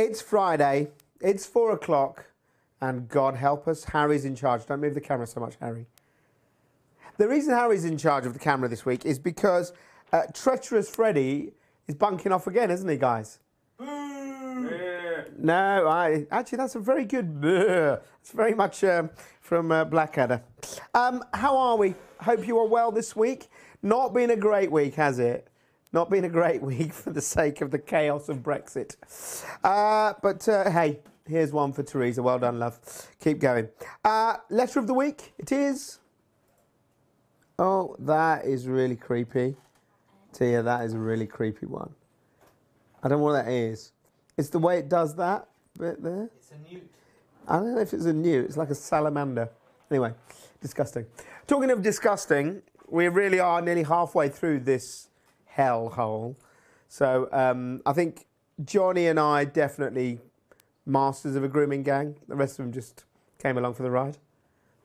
It's Friday, it's 4 o'clock, and God help us, Harry's in charge. Don't move the camera so much, Harry. The reason Harry's in charge of the camera this week is because treacherous Freddy is bunking off again, isn't he, guys? No, actually, that's a very good... It's very much from Blackadder. How are we? Hope you are well this week. Not been a great week, has it? Not been a great week for the sake of the chaos of Brexit. But hey, here's one for Teresa. Well done, love. Keep going. Letter of the week, it is... Oh, that is really creepy. Tia, that is a really creepy one. I don't know what that is. It's the way it does that bit there. It's a newt. I don't know if it's a newt. It's like a salamander. Anyway, disgusting. Talking of disgusting, we really are nearly halfway through this hellhole. So I think Johnny and I definitely masters of a grooming gang. The rest of them just came along for the ride.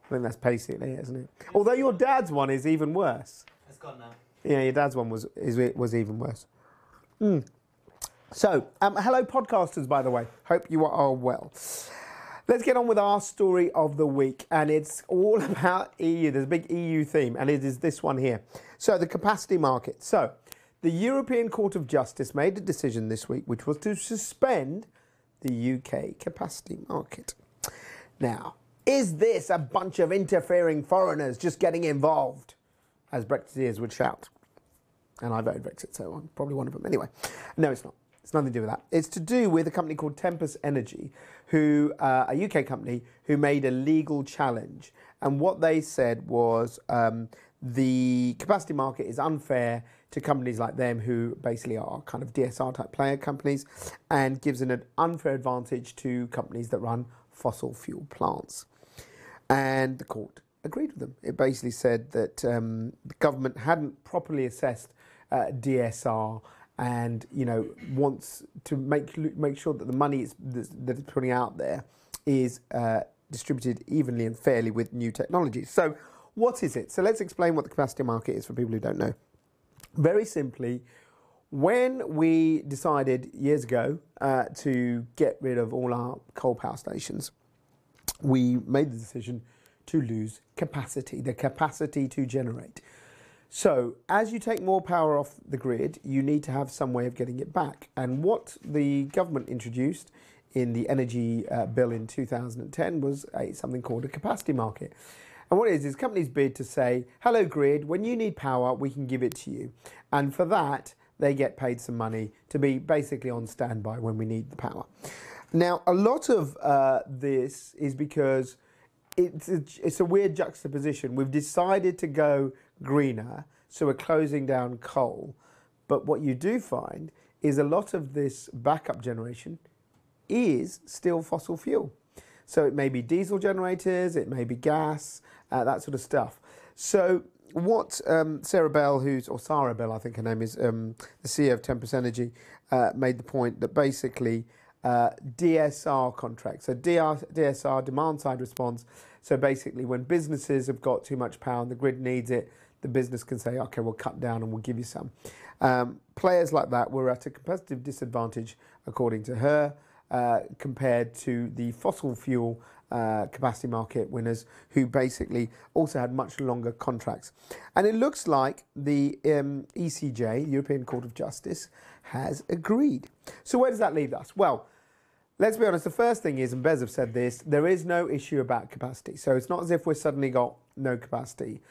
I think that's basically it, isn't it? Although your dad's one is even worse. It's gone now. Yeah, your dad's one was even worse. So, hello podcasters, by the way. Hope you are all well. Let's get on with our story of the week, and it's all about EU. There's a big EU theme, and it is this one here. So, the capacity market. So, the European Court of Justice made a decision this week, which was to suspend the UK capacity market. Now, is this a bunch of interfering foreigners just getting involved, as Brexiteers would shout? And I voted Brexit, so I'm probably one of them. Anyway, no, it's not. It's nothing to do with that. It's to do with a company called Tempest Energy, who a UK company who made a legal challenge. And what they said was the capacity market is unfair to companies like them who basically are kind of DSR type player companies, and gives an unfair advantage to companies that run fossil fuel plants. And the court agreed with them. It basically said that the government hadn't properly assessed DSR, and wants to make sure that the money that it's putting out there is distributed evenly and fairly with new technologies. So what is it? So let's explain what the capacity market is for people who don't know. Very simply, when we decided years ago to get rid of all our coal power stations, we made the decision to lose capacity, the capacity to generate. So as you take more power off the grid, you need to have some way of getting it back. And what the government introduced in the energy bill in 2010 was something called a capacity market. And what it is companies bid to say, hello grid, when you need power, we can give it to you. And for that, they get paid some money to be basically on standby when we need the power. Now, a lot of this is because it's a weird juxtaposition. We've decided to go greener, so we're closing down coal. But what you do find is a lot of this backup generation is still fossil fuel. So it may be diesel generators, it may be gas, that sort of stuff. So what Sarah Bell, Sarah Bell, I think her name is, the CEO of Tempest Energy, made the point that basically DSR contracts, so DSR, demand side response. So basically when businesses have got too much power and the grid needs it, the business can say, okay, we'll cut down and we'll give you some. Players like that were at a competitive disadvantage, according to her, compared to the fossil fuel capacity market winners, who basically also had much longer contracts. And it looks like the ECJ, European Court of Justice, has agreed. So where does that leave us? Well, let's be honest, the first thing is, and Bez have said this, there is no issue about capacity. So it's not as if we've suddenly got no capacity.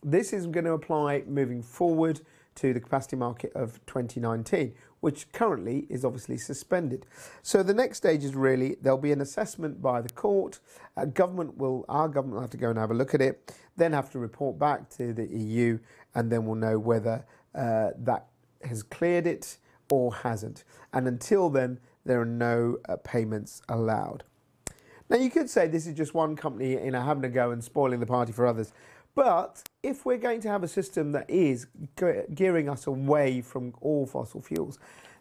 This is going to apply moving forward to the capacity market of 2019, which currently is obviously suspended. So the next stage is really, there'll be an assessment by the court. Our government will have to go and have a look at it, then have to report back to the EU, and then we'll know whether that has cleared it or hasn't. And until then, there are no payments allowed. Now, you could say this is just one company having a go and spoiling the party for others. But if we're going to have a system that is gearing us away from all fossil fuels,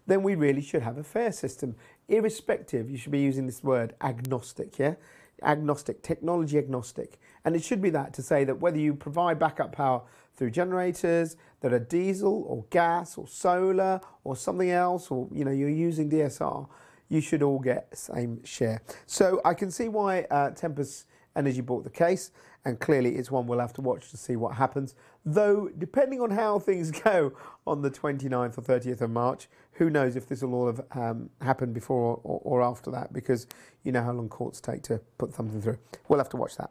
then we really should have a fair system. Irrespective, you should be using this word, agnostic, yeah? Agnostic, technology agnostic. And it should be that, to say that whether you provide backup power through generators that are diesel or gas or solar or something else, or you're using DSR, you should all get the same share. So I can see why Tempest Energy bought the case, and clearly it's one we'll have to watch to see what happens. Though, depending on how things go on the 29th or 30th of March, who knows if this will all have happened before or after that, because you know how long courts take to put something through. We'll have to watch that.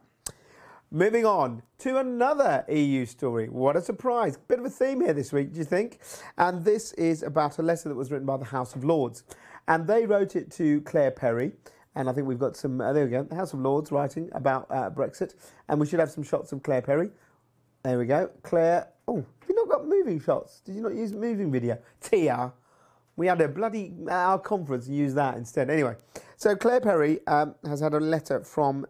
Moving on to another EU story. What a surprise. Bit of a theme here this week, do you think? And this is about a letter that was written by the House of Lords. And they wrote it to Claire Perry. And I think we've got some, there we go, the House of Lords writing about Brexit. And we should have some shots of Claire Perry. There we go. Claire, oh, have you not got moving shots? Did you not use moving video? Tia, we had a bloody, our conference and used that instead. Anyway, so Claire Perry has had a letter from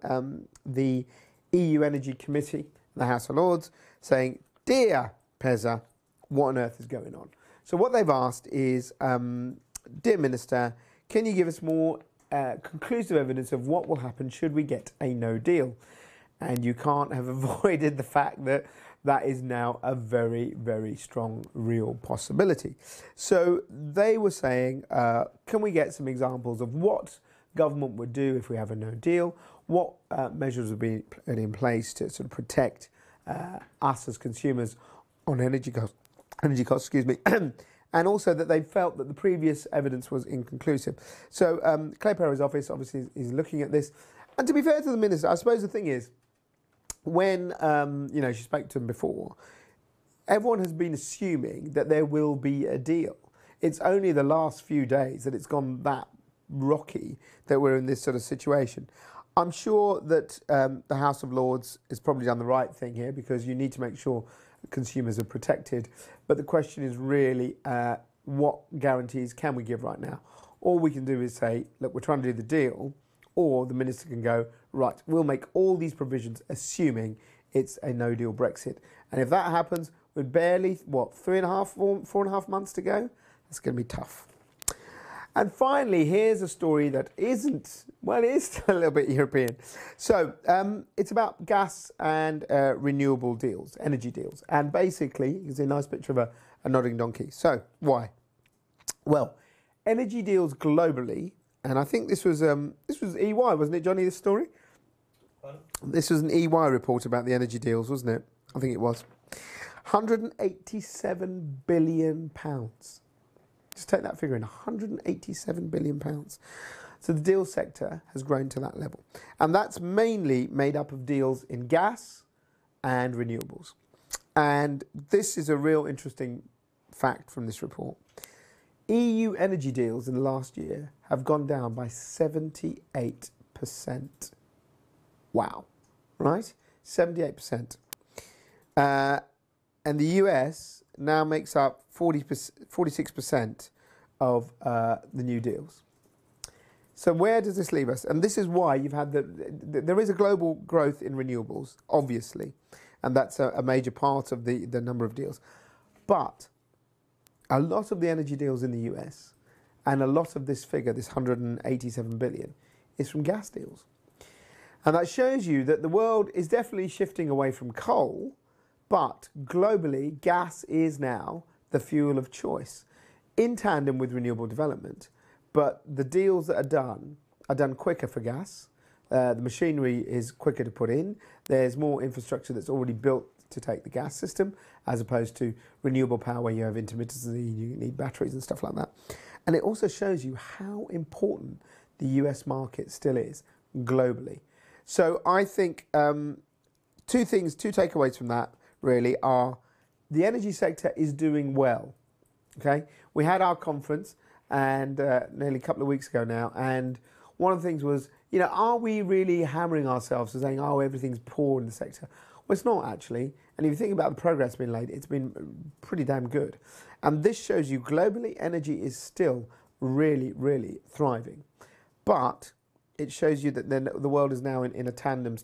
the EU Energy Committee, the House of Lords, saying, "Dear Pezza, what on earth is going on?" So what they've asked is, "Dear Minister, can you give us more conclusive evidence of what will happen should we get a no deal?" And you can't have avoided the fact that that is now a very, very strong, real possibility. So they were saying, can we get some examples of what government would do if we have a no deal? What measures would be put in place to sort of protect us as consumers on energy costs, excuse me, and also that they felt that the previous evidence was inconclusive. So Claire Perry's office obviously is looking at this. And to be fair to the minister, I suppose the thing is, when you know, she spoke to them before, everyone has been assuming that there will be a deal. It's only the last few days that it's gone that rocky that we're in this sort of situation. I'm sure that the House of Lords has probably done the right thing here, because you need to make sure consumers are protected. But the question is really, what guarantees can we give right now? All we can do is say, look, we're trying to do the deal, or the minister can go, right, we'll make all these provisions assuming it's a no-deal Brexit. And if that happens, with barely, what, 4.5 months to go, it's going to be tough. And finally, here's a story that isn't, well, it is still a little bit European. So it's about gas and renewable deals, energy deals. And basically, you can see a nice picture of a nodding donkey. So why? Well, energy deals globally, and I think this was EY, wasn't it, Johnny, this story? Pardon? This was an EY report about the energy deals, wasn't it? I think it was. £187 billion. Just take that figure in, £187 billion. So the deal sector has grown to that level. And that's mainly made up of deals in gas and renewables. And this is a real interesting fact from this report. EU energy deals in the last year have gone down by 78%. Wow, right? 78%. And the US now makes up 46% of the new deals. So where does this leave us? And this is why you've had there is a global growth in renewables, obviously, and that's a major part of the number of deals. But a lot of the energy deals in the US, and a lot of this figure, this 187 billion, is from gas deals. And that shows you that the world is definitely shifting away from coal, but globally, gas is now the fuel of choice, in tandem with renewable development. But the deals that are done quicker for gas. The machinery is quicker to put in. There's more infrastructure that's already built to take the gas system, as opposed to renewable power where you have intermittency, you need batteries and stuff like that. And it also shows you how important the US market still is globally. So I think two takeaways from that really are: the energy sector is doing well. Okay, we had our conference and nearly a couple of weeks ago now, and one of the things was, you know, are we really hammering ourselves and saying, oh, everything's poor in the sector? Well, it's not actually. And if you think about the progress being laid, it's been pretty damn good. And this shows you globally, energy is still really, really thriving. But it shows you that then the world is now in a tandem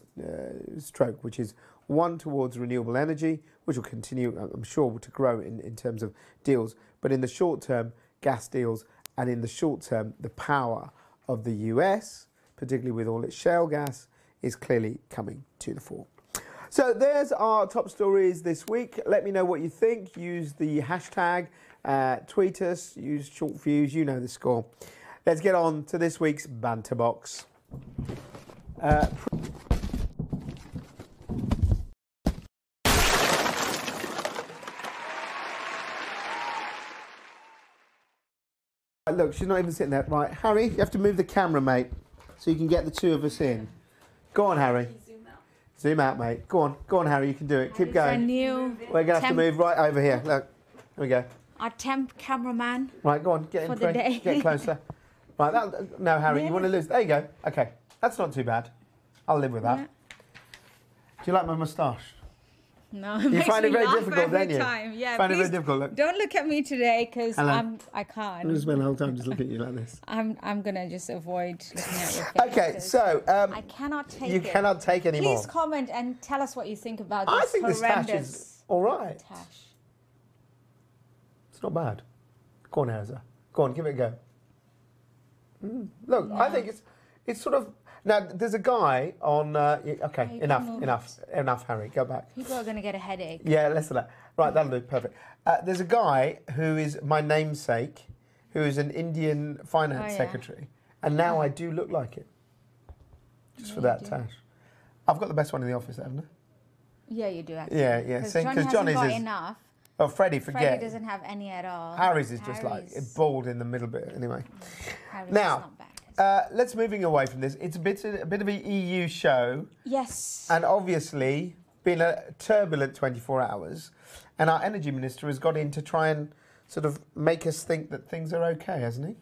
stroke, which is one towards renewable energy, which will continue, I'm sure, to grow in terms of deals. But in the short term, gas deals, and in the short term, the power of the US, particularly with all its shale gas, is clearly coming to the fore. So there's our top stories this week. Let me know what you think. Use the hashtag, tweet us, use short views, you know the score. Let's get on to this week's Banter Box. Look, she's not even sitting there. Right, Harry, you have to move the camera, mate, so you can get the two of us in. Go on, Harry. Zoom out, mate. Go on, Harry. You can do it. Keep going. We're gonna have to move right over here. Look, here we go. Our temp cameraman. Right, go on. Get in. For the day. Get closer. Right, no, Harry. You want to lose? There you go. Okay, that's not too bad. I'll live with that. Yeah. Do you like my moustache? No, You find it very difficult, don't you? Time. Yeah, find it very difficult. Look. Don't look at me today because I I'm can't. gonna spend the whole time just looking at you like this. I'm gonna just avoid looking at your face. Okay, so I cannot take it. you cannot take any more. Please comment and tell us what you think about this I think this tash horrendous is all right. tash. It's not bad. Go on, Harza. Go on, give it a go. Look, I think it's sort of. Now, there's a guy on... okay, enough, Harry. Go back. People are going to get a headache. Yeah, less of that. Right, that'll do. Perfect. There's a guy who is my namesake, who is an Indian finance secretary. And now I do look like it. Just for that tash. I've got the best one in the office, haven't I? Yeah, you do, actually. Yeah. Because Johnny's got enough. Oh, Freddie, forget. Freddie doesn't have any at all. Harry's is just like bald in the middle bit, anyway. Harry's Now, is not bad. let's moving away from this. It's a bit of an EU show. Yes. And obviously, been a turbulent 24 hours. And our energy minister has got in to try and sort of make us think that things are okay, hasn't he?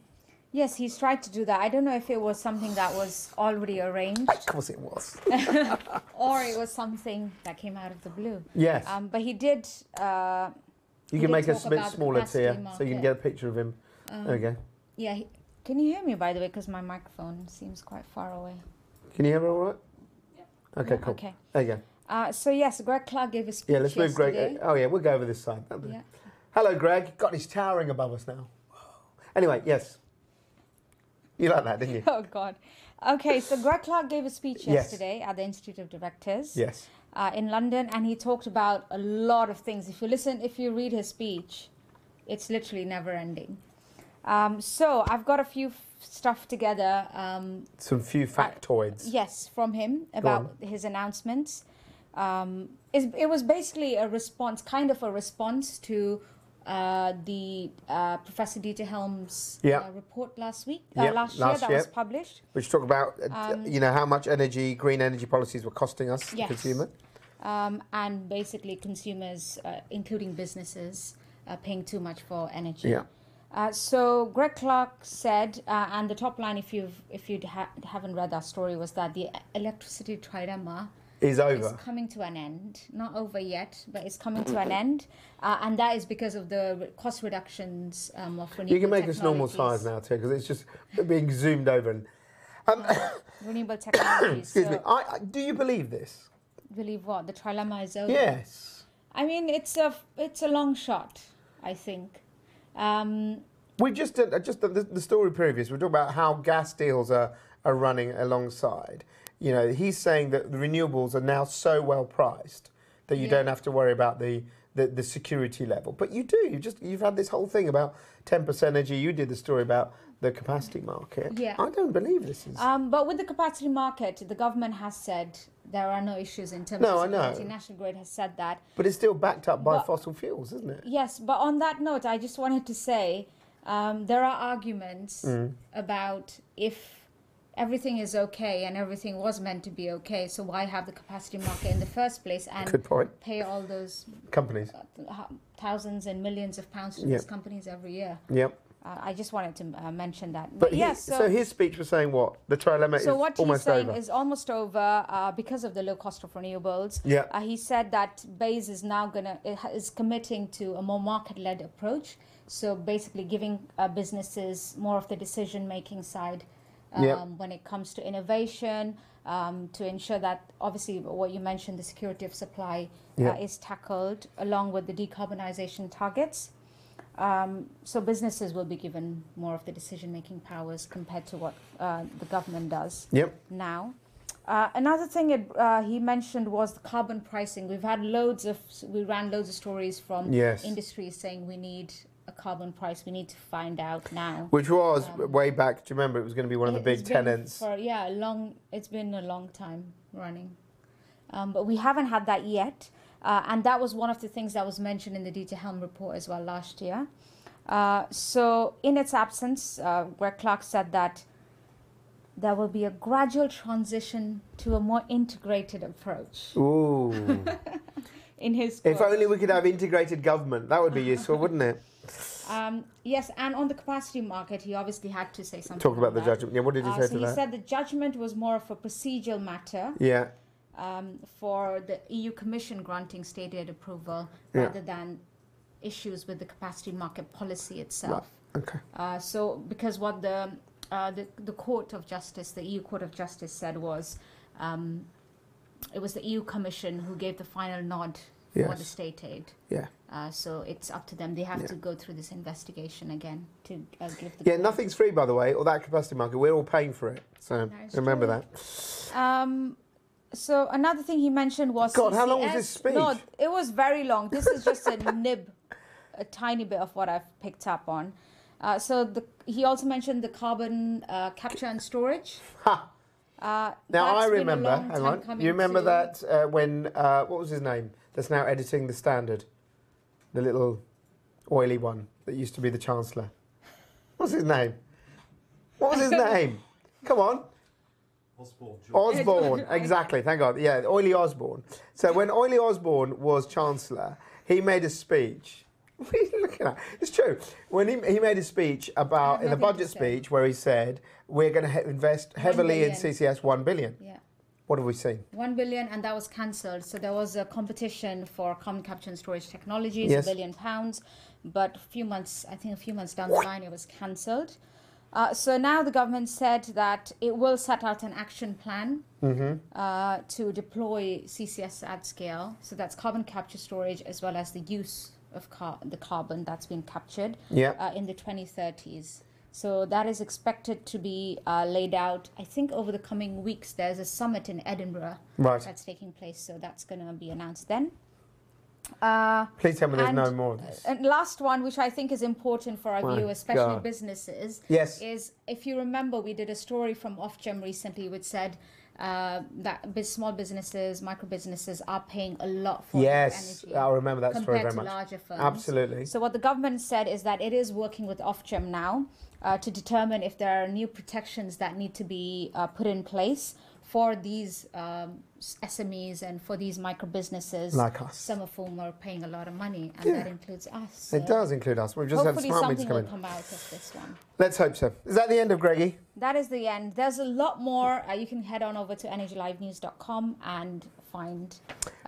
Yes, he's tried to do that. I don't know if it was something that was already arranged. Of course it was. Or it was something that came out of the blue. Yes. But he did... you can make us a bit smaller, Tia, so you can get a picture of him. There we go. Yeah. Can you hear me, by the way? Because my microphone seems quite far away. Can you hear me all right? Yeah. Okay, cool. Okay. There you go. So, yes, Greg Clark gave a speech Yeah, let's move yesterday. Greg. Oh, yeah, we'll go over this side. Yeah. Hello, Greg. God, he's towering above us now. Anyway, yes. You like that, didn't you? Oh, God. Okay, so Greg Clark gave a speech yesterday at the Institute of Directors in London, and he talked about a lot of things. If you read his speech, it's literally never ending. So I've got a few stuff together. Some few factoids. Yes, from him about his announcements. It was basically a response to the Professor Dieter Helm's report last year that was published. Which talked about, how much green energy policies were costing us, the consumer. And basically consumers, including businesses, paying too much for energy. Yeah. So Greg Clark said, and the top line, if you haven't read that story, was that the electricity trilemma is over. It's coming to an end. Not over yet, but it's coming to an end. And that is because of the cost reductions of renewable You can make this normal size now, too, because it's just being zoomed over. And, renewable technologies. Excuse me. Do you believe this? Believe what? The trilemma is over? Yes. I mean, it's a long shot, I think. We just did the story previous. We talked about how gas deals are running alongside. He's saying that the renewables are now so well priced that you don't have to worry about the security level. But you do. You've had this whole thing about Tempest Energy. You did the story about the capacity market. Yeah. I don't believe this is. But with the capacity market, the government has said there are no issues in terms of security. National Grid has said that. But it's still backed up by fossil fuels, isn't it? Yes, but on that note, I just wanted to say there are arguments about if everything is okay and everything was meant to be okay, so why have the capacity market in the first place and Good point. pay all those companies thousands and millions of pounds to these companies every year? Yep. I just wanted to mention that. But yes, so his speech was saying what? The trilemma is almost over. So what he's saying is almost over because of the low cost of renewables. Yeah. He said that BEIS is now is committing to a more market-led approach. So basically giving businesses more of the decision-making side when it comes to innovation, to ensure that obviously what you mentioned, the security of supply is tackled along with the decarbonization targets. So businesses will be given more of the decision-making powers compared to what the government does now. Another thing he mentioned was the carbon pricing. We ran loads of stories from industries saying we need a carbon price. We need to find out now. Which was way back. Do you remember? It was going to be one of the big tenants. It's been a long time running, but we haven't had that yet. And that was one of the things that was mentioned in the Dieter Helm report as well last year. So in its absence, Greg Clark said that there will be a gradual transition to a more integrated approach. Ooh. In his If quote. only we could have integrated government. That would be useful, wouldn't it? Yes, and on the capacity market, he obviously had to say something. Talk about the that. judgment. Yeah, what did he say So to he that? said the judgment was more of a procedural matter Yeah. for the EU Commission granting state aid approval Yeah. rather than issues with the capacity market policy itself. Right. Okay. So because what the Court of Justice, the EU Court of Justice said was it was the EU Commission who gave the final nod for Yes. the state aid. Yeah. So it's up to them. They have to go through this investigation again to give the. Yeah, nothing's free, by the way, or that capacity market. We're all paying for it. So That is remember true. that. So another thing he mentioned was. God, how long was CCS. this speech? No, it was very long. This is just a nib, a tiny bit of what I've picked up on. He also mentioned the carbon capture and storage. Ha! Now I remember. Hang on. You remember that when what was his name? That's now editing the Standard, the little oily one that used to be the Chancellor. What's his name? What was his name? Come on. Osborne, exactly. Thank God. Yeah, Oily Osborne. So when Oily Osborne was Chancellor, he made a speech. What are you looking at? It's true. When he made a speech about in the nothing to budget say. speech where he said we're going to invest heavily in billion. CCS 1 billion. Yeah. What have we seen? 1 billion, and that was cancelled. So there was a competition for carbon capture and storage technologies, Yes. £1 billion. But a few months down the line, it was cancelled. So now the government said that it will set out an action plan to deploy CCS at scale. So that's carbon capture storage as well as the use of the carbon that's been captured Yeah. in the 2030s. So that is expected to be laid out, I think, over the coming weeks. There's a summit in Edinburgh Right. that's taking place, so that's going to be announced then. Please tell me there's and- no more of this. And last one, which I think is important for our My view, especially God. businesses, Yes. is if you remember, we did a story from Ofgem recently which said that small businesses, micro businesses are paying a lot for their Yes, energy I remember that story compared very to much. larger firms. Absolutely. So what the government said is that it is working with Ofgem now to determine if there are new protections that need to be put in place for these SMEs and for these micro businesses, Like us. some of whom are paying a lot of money, and that includes us. It does include us. We've just had Hopefully smart meters something come will in. come out of this one. Let's hope so. Is that the end of Greggy? That is the end. There's a lot more. You can head on over to energylivenews.com and find.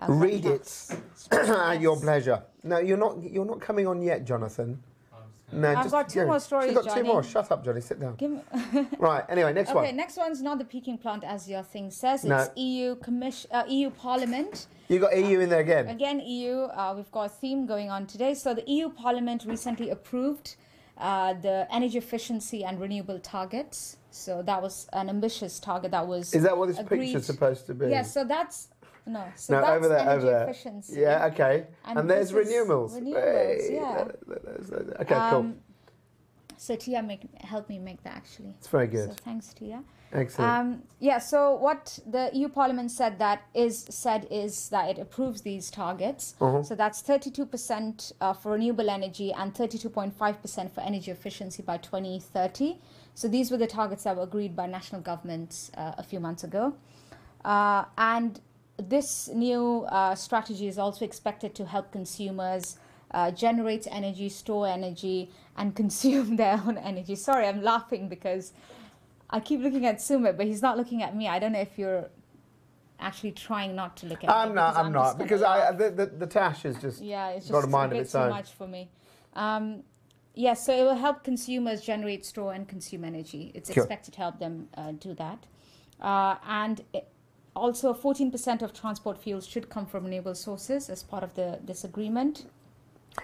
Read Greg it Clark's at your Yes. pleasure. No, you're not coming on yet, Jonathan. No, I've got two go. more stories, You've got two Johnny. more. Shut up, Johnny. Sit down. Give me- Right. Anyway, next Okay, one. next one's not the peaking plant as your thing says. No. It's EU Parliament. You got EU in there again. Again, EU. We've got a theme going on today. So the EU Parliament recently approved the energy efficiency and renewable targets. So that was an ambitious target that was. Is that what this agreed. picture's supposed to be? Yeah. So that's no. So No, that's over there, energy over there. efficiency. Yeah. Okay. And And there's this is renewables. renewables, Hey, yeah. Okay. Cool. So Tia helped me make that actually. It's very good. So thanks, Tia. Excellent. So what the EU Parliament said is that it approves these targets. So that's 32% for renewable energy and 32.5% for energy efficiency by 2030. So these were the targets that were agreed by national governments a few months ago. And this new strategy is also expected to help consumers generate energy, store energy, and consume their own energy. Sorry, I'm laughing because I keep looking at Sumit, but he's not looking at me. I don't know if you're actually trying not to look at me. I'm not. because I'm just not gonna because laugh. the tash is just Yeah, it's got just a mind a of bit its too own. much for me. Yes, so it will help consumers generate, store, and consume energy. It's Sure. expected to help them do that. Also, 14% of transport fuels should come from renewable sources as part of this agreement.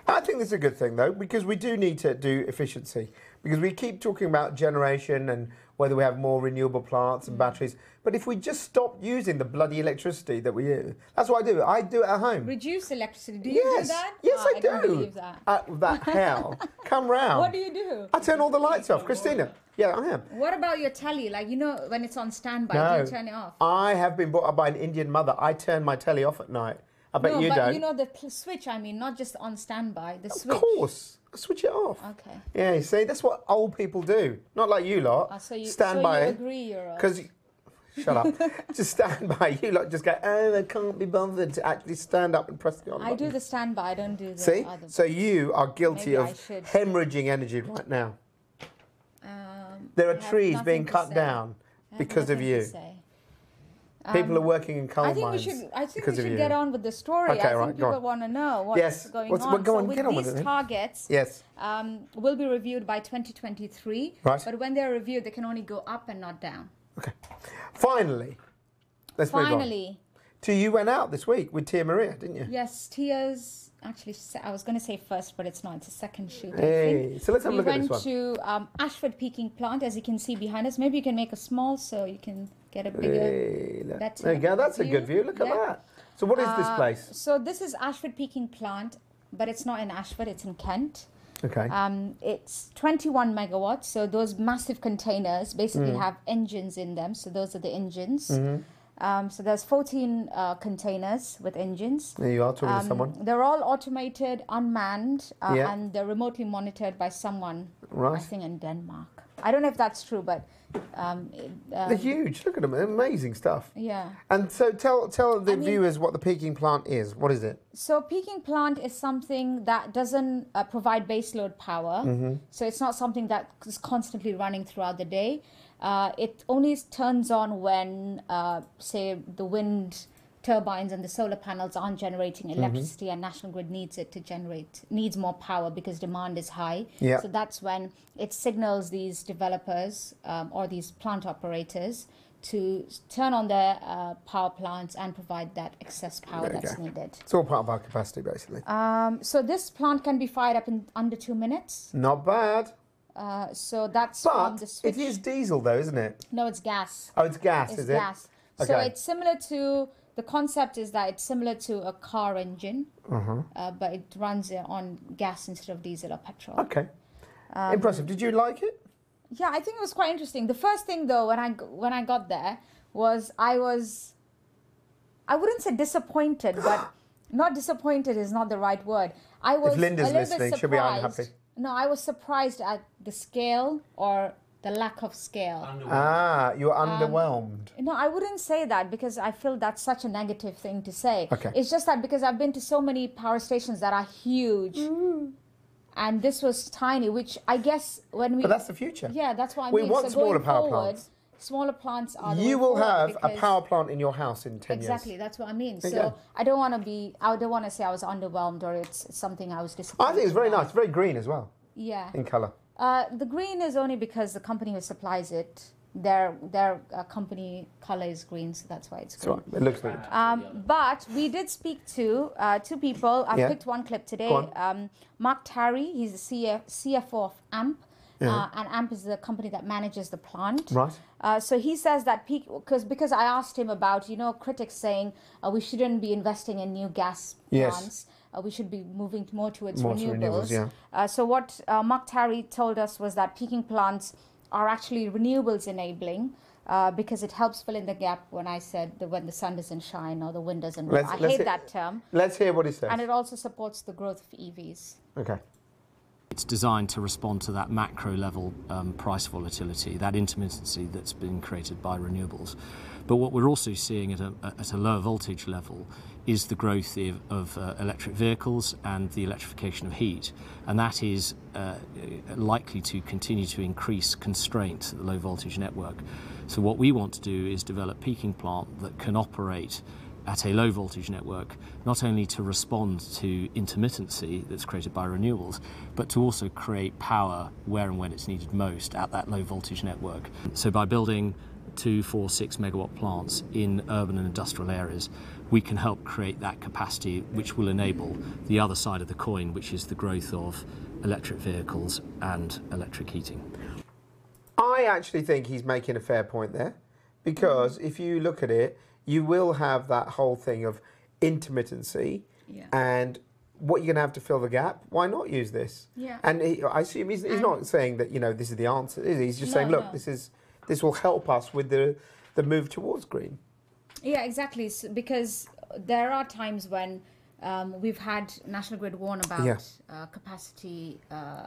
I think this is a good thing, though, because we do need to do efficiency. Because we keep talking about generation and whether we have more renewable plants and batteries. But if we just stop using the bloody electricity that we use, that's what I do. I do it at home. Reduce electricity. Do you do that? Yes, I do. I don't believe that. That hell. Come round. What do you do? I turn all the lights off. Christina. Yeah, I am. What about your telly? Like, you know, when it's on standby, No. do you turn it off? I have been brought up by an Indian mother. I turn my telly off at night. I bet No, you but don't. you know the switch, I mean, not just on standby, the switch. Of course. I switch it off. Okay. Yeah, you see, that's what old people do. Not like you lot. So you, stand so by you it. agree you're off. Because, shut up. Just stand by. You lot just go, oh, I can't be bothered to actually stand up and press the on I button. do the standby, I don't do the See? other. So you are guilty Maybe I of should. hemorrhaging energy right now. There I are have trees nothing being to cut say. down I have because of nothing to you. say. People are working in coal I think mines we should. I think because we of should you. get on with the story. Okay, I think right, go people on. want to know what's Yes, going what's- on. well, go so on, with get on with these it then. targets, Yes. will be reviewed by 2023. Right. But when they're reviewed, they can only go up and not down. Okay. Finally, let's move on. Finally, So you went out this week with Tia Maria, didn't you? yes, Tia's. Actually, I was going to say first, but it's not. It's a second shoot. I Hey, think. so let's have a We look at this went one. to Ashford Peaking Plant, as you can see behind us. Maybe you can make a small so you can get a bigger. Hey, better there you go. That's a view. good view. Look at Yeah. that. So what is this place? So this is Ashford Peaking Plant, but it's not in Ashford. It's in Kent. Okay. It's 21 megawatts. So those massive containers basically Mm. have engines in them. So those are the engines. Mm-hmm. So there's 14 containers with engines. There you are talking to someone. They're all automated, unmanned, Yeah. and they're remotely monitored by someone, I Right. think, in Denmark. I don't know if that's true, but They're huge. Look at them. They're amazing stuff. yeah. And so tell the mean- viewers what the peaking plant is. What is it? So peaking plant is something that doesn't provide baseload power. Mm-hmm. So it's not something that is constantly running throughout the day. It only turns on when, say, the wind turbines and the solar panels aren't generating Mm-hmm. electricity, and National Grid needs it to needs more power because demand is high. Yeah. So that's when it signals these developers or these plant operators to turn on their power plants and provide that excess power There you that's go. needed. It's all part of our capacity, basically. So this plant can be fired up in under 2 minutes. Not bad. So that's from But the switch. it is diesel, though, isn't it? No, it's gas. Oh, it's gas, It's is it? gas. So Okay. it's similar to, the concept is that it's similar to a car engine, but it runs on gas instead of diesel or petrol. Okay. Impressive. Did you like it? Yeah, I think it was quite interesting. The first thing though, when I got there, was I wouldn't say disappointed, but not disappointed is not the right word. I was Linda's a little listening, bit she'll be surprised. unhappy. No, I was surprised at the scale or the lack of scale. Ah, you were underwhelmed. No, I wouldn't say that because I feel that's such a negative thing to say. Okay. It's just that because I've been to so many power stations that are huge, and this was tiny, which I guess when we. But that's the future. Yeah, that's what I We mean. want so smaller going power forward, plants. Smaller plants are. The You way will forward have a because- power plant in your house in 10 Exactly, years. that's what I mean. There you So go. I don't want to be. I don't want to say I was underwhelmed or it's something I was disappointed. I think it's very about. nice. Very green as well Yeah. in colour. The green is only because the company who supplies it, their company color is green, so that's why it's It's green. all right. It looks good. But we did speak to two people. I Yeah. picked one clip today. Go on. Mark Tarry, he's the CFO of AMP. And AMP is the company that manages the plant. Right. So he says that because I asked him about, critics saying we shouldn't be investing in new gas Yes. plants. We should be moving more towards More to renewables. renewables, yeah. So what Mark Tarry told us was that peaking plants are actually renewables enabling because it helps fill in the gap when I said when the sun doesn't shine or the wind doesn't blow. Let's I hear- hate that term. Let's hear what he says. And it also supports the growth of EVs. Okay. It's designed to respond to that macro level price volatility, that intermittency that's been created by renewables. But what we're also seeing at a lower voltage level is the growth of electric vehicles and the electrification of heat. And that is likely to continue to increase constraints at the low voltage network. So what we want to do is develop peaking plant that can operate at a low voltage network, not only to respond to intermittency that's created by renewables, but to also create power where and when it's needed most at that low voltage network. So by building 2, 4, 6 megawatt plants in urban and industrial areas, we can help create that capacity which will enable the other side of the coin, which is the growth of electric vehicles and electric heating. I actually think he's making a fair point there, because if you look at it, you will have that whole thing of intermittency, and what you're going to have to fill the gap. Why not use this? Yeah. And I assume he's not saying that, you know, this is the answer, is he? He's just saying, look, this will help us with the move towards green. Yeah, exactly. Because there are times when we've had National Grid warn about capacity.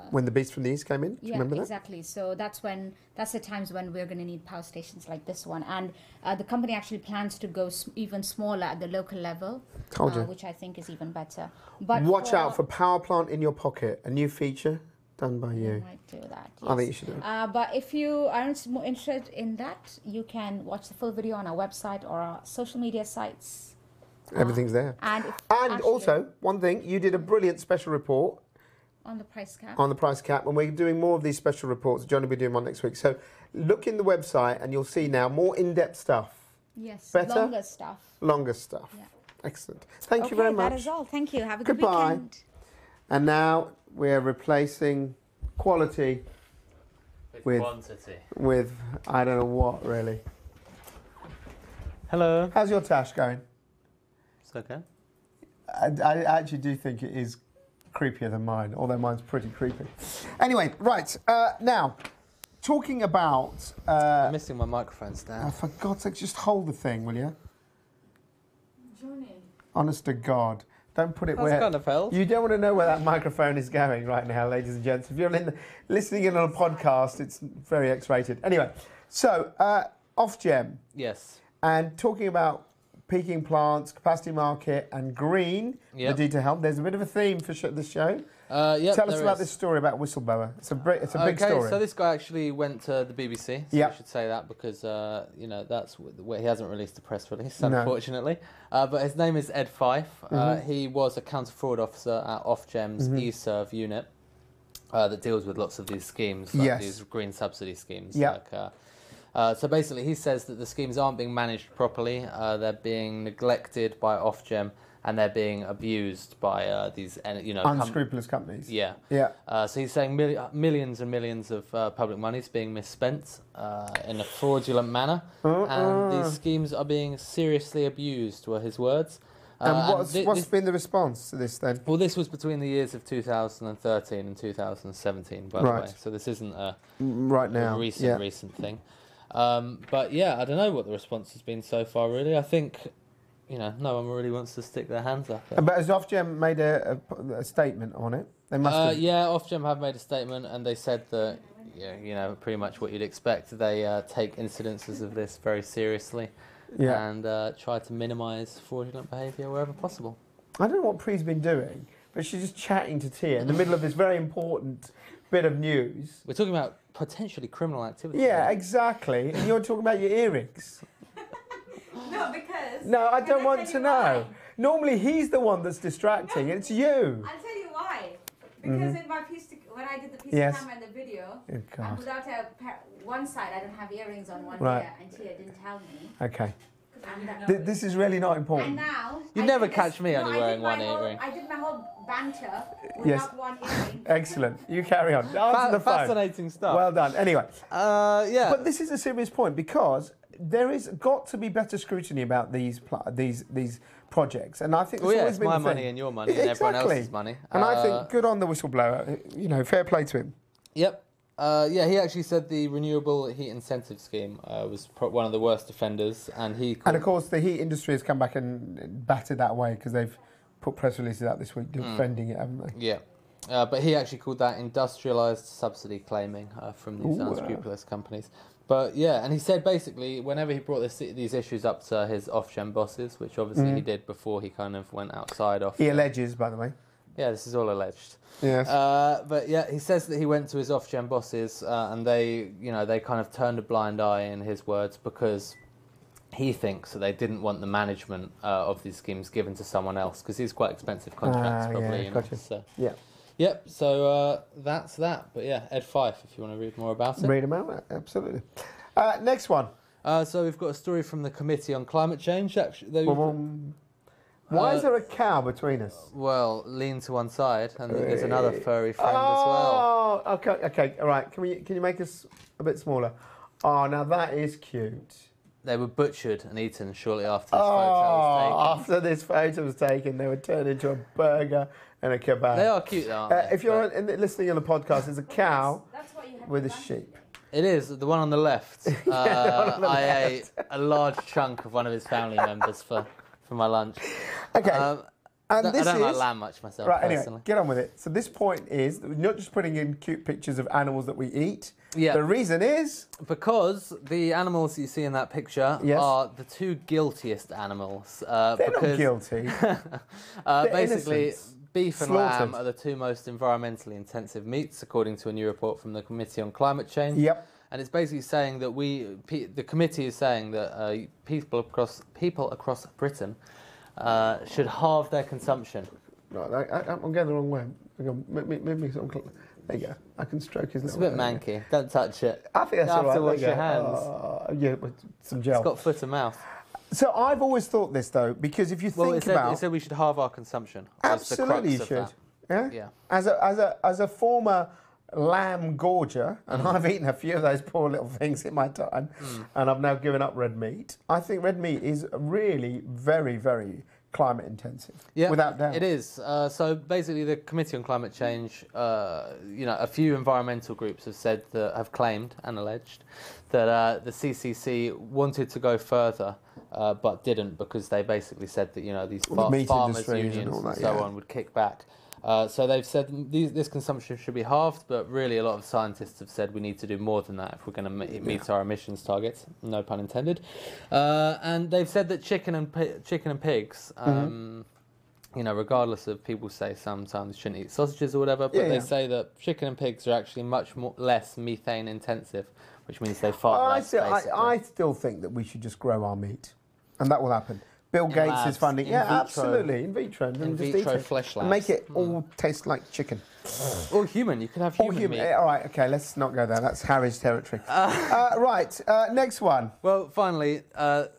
When the Beast from the East came in, do you remember that? Exactly. So that's the times when we're going to need power stations like this one. And the company actually plans to go even smaller at the local level, which I think is even better. But watch out for power plant in your pocket, a new feature done by you. I might do that. Yes. I think you should do it. But if you are more interested in that, you can watch the full video on our website or our social media sites. Everything's there. And also, one thing, you did a brilliant special report on the price cap. On the price cap, and we're doing more of these special reports. John will be doing one next week. So look in the website and you'll see now more in-depth stuff. Yes, better, longer stuff. Longer stuff. Yeah. Excellent. Thank you very much. That is all. Thank you. Have a Goodbye. good weekend. And now we're replacing quality with quantity. With I don't know what, really. Hello. How's your tash going? It's okay. I actually do think it is creepier than mine, although mine's pretty creepy. Anyway, right, now, talking about... I'm missing my microphone stand. Oh, for God's sake, just hold the thing, will you? Johnny. Honest to God. Don't put it That's where... kind of held. You don't want to know where that microphone is going right now, ladies and gents. If you're listening in on a podcast, it's very X-rated. Anyway, so, Ofgem. Yes. And talking about peaking plants, capacity market, and green, the data help. There's a bit of a theme for this show. Tell us about this story about whistleblower. It's a big story. Okay, so this guy actually went to the BBC. So I should say that because you know that's where he hasn't released a press release, unfortunately. But his name is Ed Fife. He was a counter fraud officer at Ofgem's eServe unit that deals with lots of these schemes, like these green subsidy schemes. So basically, he says that the schemes aren't being managed properly. They're being neglected by Ofgem, and they're being abused by these, unscrupulous companies. So he's saying millions and millions of public money is being misspent in a fraudulent manner, and these schemes are being seriously abused, were his words. And what's been the response to this then? Well, this was between the years of 2013 and 2017, by the way. So this isn't a recent thing. But yeah, I don't know what the response has been so far, really. I think, no one really wants to stick their hands up. But has Ofgem made a statement on it? They must have. Yeah, Ofgem have made a statement, and they said that, pretty much what you'd expect. They take incidences of this very seriously and try to minimise fraudulent behaviour wherever possible. I don't know what Pree's been doing, but she's just chatting to Tia in the middle of this very important bit of news. We're talking about potentially criminal activity. Yeah, exactly. And you're talking about your earrings. No, because... No, I don't want to know. Normally he's the one that's distracting. It's you. I'll tell you why. Because in my when I did the piece of camera and the video, without one side, I don't have earrings on one ear, and Tia didn't tell me. Okay. This is really not important. And now... You never catch me only wearing one earring. I did my whole banter without one earring. Excellent. You carry on. Answer the phone. Fascinating stuff. Well done. Anyway. But this is a serious point because there is got to be better scrutiny about these projects, and I think there's always been my the thing. Money and your money and everyone else's money. And I think good on the whistleblower. Fair play to him. Yep. He actually said the renewable heat incentive scheme was one of the worst offenders, and and of course the heat industry has come back and batted that way because they've put press releases out this week defending it, haven't they? Yeah. But he actually called that industrialised subsidy claiming from these unscrupulous companies. But yeah, and he said basically whenever he brought these issues up to his Ofgem bosses, which obviously he did before he kind of went outside Ofgem. He alleges, by the way. Yeah, this is all alleged. Yes. But yeah, he says that he went to his Ofgem bosses and they kind of turned a blind eye, in his words, because he thinks that they didn't want the management of these schemes given to someone else because these quite expensive contracts, probably. Gotcha. So. Yeah. Yep, so that's that. But yeah, Ed Fife, if you want to read more about it. Read about it, absolutely. Next one. So we've got a story from the Committee on Climate Change. Why is there a cow between us? Well, lean to one side, and there's another furry friend as well. Oh, okay, all right. Can you make us a bit smaller? Oh, now that is cute. They were butchered and eaten shortly after this photo was taken. After this photo was taken, they were turned into a burger and a kebab. They are cute, aren't they? If you're listening on the podcast, there's a cow with a sheep. It is, the one on the left. I ate a large chunk of one of his family members for my lunch. Okay. And I don't like lamb much myself, personally. Anyway, get on with it. So this point is, we're not just putting in cute pictures of animals that we eat. Yeah. The reason is... Because the animals you see in that picture are the two guiltiest animals. They're not guilty. Basically, innocents. Beef and lamb are the two most environmentally intensive meats, according to a new report from the Committee on Climate Change. Yep. And it's basically saying that the committee is saying that people across Britain should halve their consumption. Right, I'm going the wrong way. Maybe something. There you go. I can stroke his little. It's a bit manky. Don't touch it. I think that's all right. You have to wash your hands. Yeah, with some gel. It's got foot and mouth. So I've always thought this though, because if you think about, it said we should halve our consumption. Absolutely, you should. Yeah. As a former lamb gorger, and I've eaten a few of those poor little things in my time, and I've now given up red meat. I think red meat is really very, very climate intensive. Yeah, without doubt. It is. So basically, the Committee on Climate Change, a few environmental groups have claimed and alleged that the CCC wanted to go further, but didn't, because they basically said that these farmers' unions and so on would kick back. So they've said this consumption should be halved, but really a lot of scientists have said we need to do more than that if we're going to meet our emissions targets, no pun intended. And they've said that chicken and pigs, regardless of people say sometimes you shouldn't eat sausages or whatever, but they say that chicken and pigs are actually much less methane intensive, which means they fart less. I still think that we should just grow our meat, and that will happen. Bill Gates is funding. Absolutely. In vitro. In vitro flesh labs. And make it all taste like chicken. Or human. You could have human meat. All right, okay, let's not go there. That's Harry's territory. Next one. Well, finally,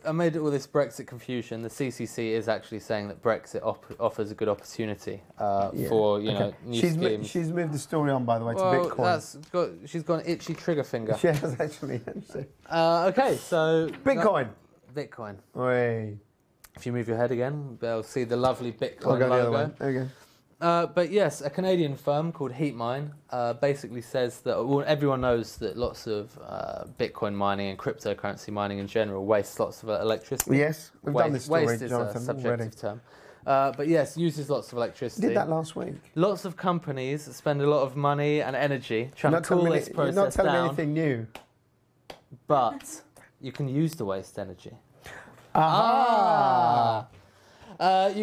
amid all this Brexit confusion, the CCC is actually saying that Brexit offers a good opportunity for, new schemes. She's moved the story on, by the way, to Bitcoin. She's got an itchy trigger finger. She has, actually. Okay, so... Bitcoin. Oi. If you move your head again, they'll see the lovely Bitcoin logo. There you go. But yes, a Canadian firm called HeatMine basically says that everyone knows that lots of Bitcoin mining and cryptocurrency mining in general waste lots of electricity. Yes, we've done this story, waste Jonathan, is a subjective term. But yes, uses lots of electricity. Did that last week. Lots of companies spend a lot of money and energy trying to cool this process down. You're not telling me anything new. But you can use the waste energy. You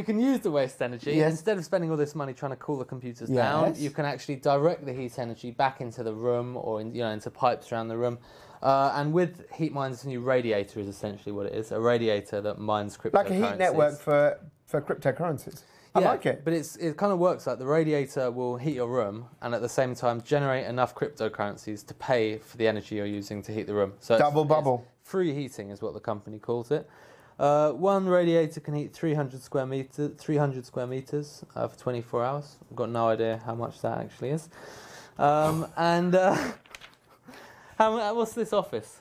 can use the waste energy. Yes. Instead of spending all this money trying to cool the computers down, you can actually direct the heat energy back into the room or into pipes around the room. And with HeatMine's new radiator is essentially what it is, a radiator that mines cryptocurrencies. Like a heat network for cryptocurrencies. I like it. But it kind of works like the radiator will heat your room and at the same time generate enough cryptocurrencies to pay for the energy you're using to heat the room. So double bubble. Free heating is what the company calls it. One radiator can heat 300 square meters for 24 hours. I've got no idea how much that actually is. What's this office?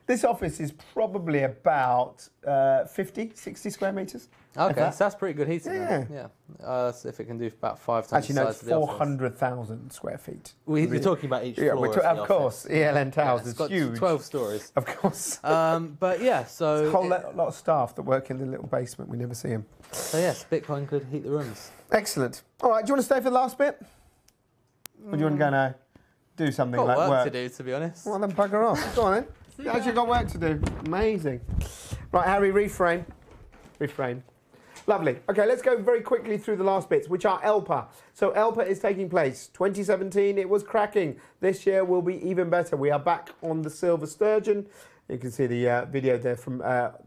This office is probably about 50, 60 square meters. Okay, so that's pretty good heating. Yeah. So if it can do about 5 times the size of the office. 400,000 square feet. We're talking about each floor. Of course. ELN Towers is huge. 12 stories. Of course. But yeah, so... There's a whole lot of staff that work in the little basement. We never see them. So yes, Bitcoin could heat the rooms. Excellent. All right, do you want to stay for the last bit? Or do you want to go now? Do something like work? Got work to do, to be honest. Well, then bugger off. Go on then. You actually got work to do. Amazing. Right, Harry, reframe. Lovely. Okay, let's go very quickly through the last bits, which are ELPA. So ELPA is taking place. 2017, it was cracking. This year will be even better. We are back on the Silver Sturgeon. You can see the video there from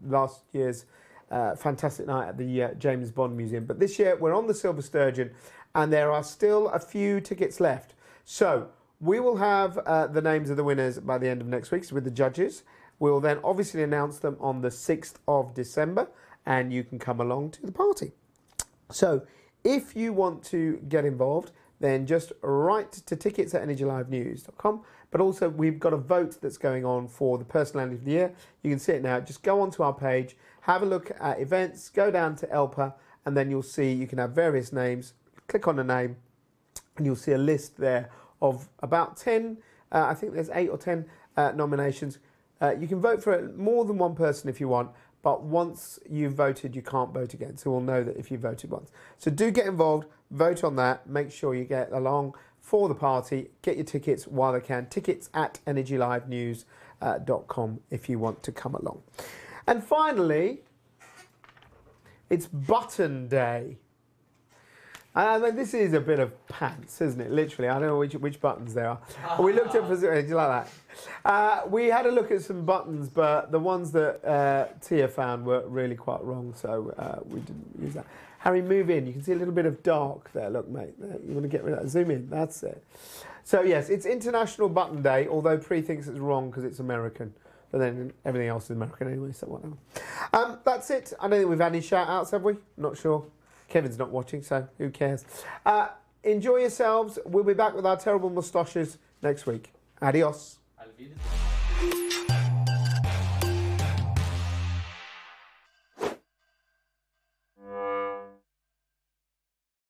last year's fantastic night at the James Bond Museum. But this year, we're on the Silver Sturgeon, and there are still a few tickets left. So we will have the names of the winners by the end of next week with the judges. We'll then obviously announce them on the 6th of December. and you can come along to the party. So if you want to get involved, then just write to tickets@energylivenews.com. But also, we've got a vote that's going on for the Personality of the Year. You can see it now. Just go onto our page, have a look at events, go down to ELPA, and then you'll see you can have various names. Click on the name, and you'll see a list there of about 10, I think there's 8 or 10 nominations. You can vote for more than one person if you want, but once you've voted, you can't vote again. So we'll know that if you voted once. So do get involved, vote on that, make sure you get along for the party, get your tickets while they can. Tickets@energylivenews.com if you want to come along. And finally, it's Button Day. I mean, this is a bit of pants, isn't it? Literally, I don't know which buttons there are. We looked at, do you like that? We had a look at some buttons, but the ones that Tia found were really quite wrong, so we didn't use that. Harry, move in. You can see a little bit of dark there. Look, mate, you want to get rid of that? Zoom in. That's it. So, yes, it's International Button Day, although Pri thinks it's wrong because it's American. But then everything else is American anyway, so whatever. That's it. I don't think we've had any shout-outs, have we? Not sure. Kevin's not watching, so who cares? Enjoy yourselves. We'll be back with our terrible moustaches next week. Adios.